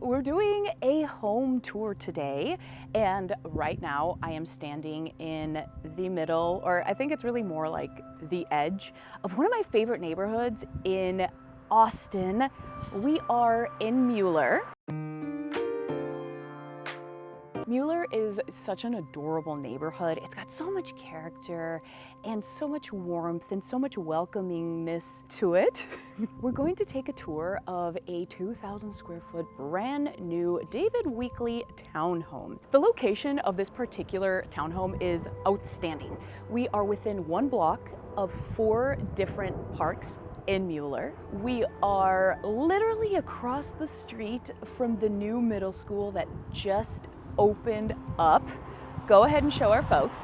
we're doing a home tour today, and right now I am standing in the middle, or I think it's really more like the edge of one of my favorite neighborhoods in Austin. We are in Mueller. Mueller is such an adorable neighborhood. It's got so much character and so much warmth and so much welcomingness to it. We're going to take a tour of a 2,000 square foot brand new David Weekley townhome. The location of this particular townhome is outstanding. We are within one block of 4 different parks in Mueller. We are literally across the street from the new middle school that just opened up. Go ahead and show our folks.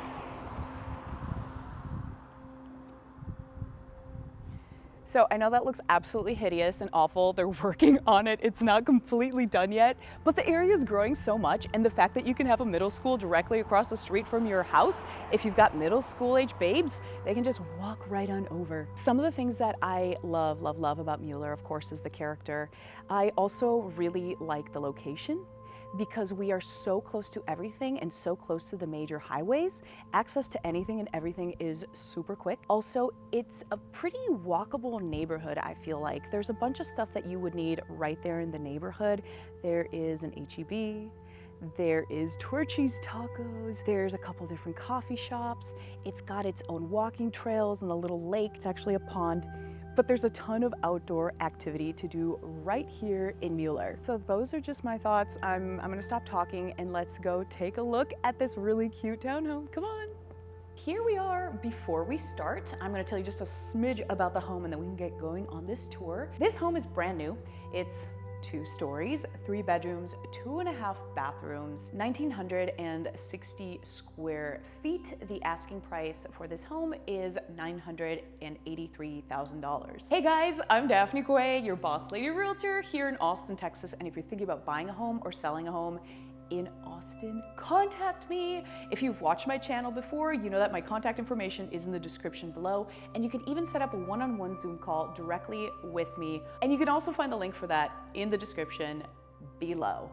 So I know that looks absolutely hideous and awful. They're working on it. It's not completely done yet, but the area is growing so much, and the fact that you can have a middle school directly across the street from your house, if you've got middle school age babes, they can just walk right on over. Some of the things that I love about Mueller, of course, is the character. I also really like the location, because we are so close to everything and so close to the major highways. Access to anything and everything is super quick. Also, it's a pretty walkable neighborhood, I feel like. There's a bunch of stuff that you would need right there in the neighborhood. There is an H-E-B, there is Torchy's Tacos, there's a couple different coffee shops. It's got its own walking trails and a little lake. It's actually a pond. But there's a ton of outdoor activity to do right here in Mueller. So those are just my thoughts. I'm gonna stop talking and let's go take a look at this really cute townhome. Come on. Here we are. Before we start, I'm gonna tell you just a smidge about the home and then we can get going on this tour. This home is brand new. It's 2 stories, 3 bedrooms, 2.5 bathrooms, 1,960 square feet. The asking price for this home is $983,000. Hey guys, I'm Daphne Quay, your boss lady realtor here in Austin, Texas. And if you're thinking about buying a home or selling a home in Austin, contact me. If you've watched my channel before, you know that my contact information is in the description below, and you can even set up a one-on-one Zoom call directly with me. And you can also find the link for that in the description below.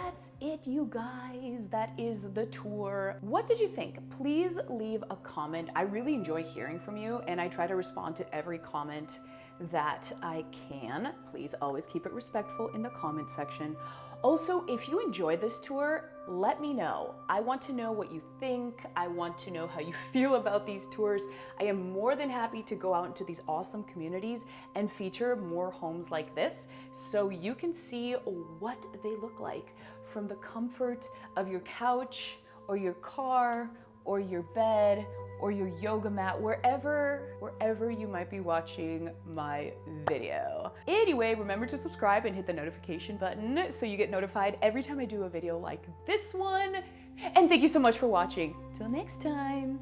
that's it, you guys. That is the tour. What did you think? Please leave a comment. I really enjoy hearing from you, and I try to respond to every comment that I can. Please always keep it respectful in the comment section. Also, if you enjoyed this tour, let me know. I want to know what you think. I want to know how you feel about these tours. I am more than happy to go out into these awesome communities and feature more homes like this so you can see what they look like from the comfort of your couch or your car or your bed or your yoga mat, wherever you might be watching my video. Anyway, remember to subscribe and hit the notification button so you get notified every time I do a video like this one. And thank you so much for watching. Till next time.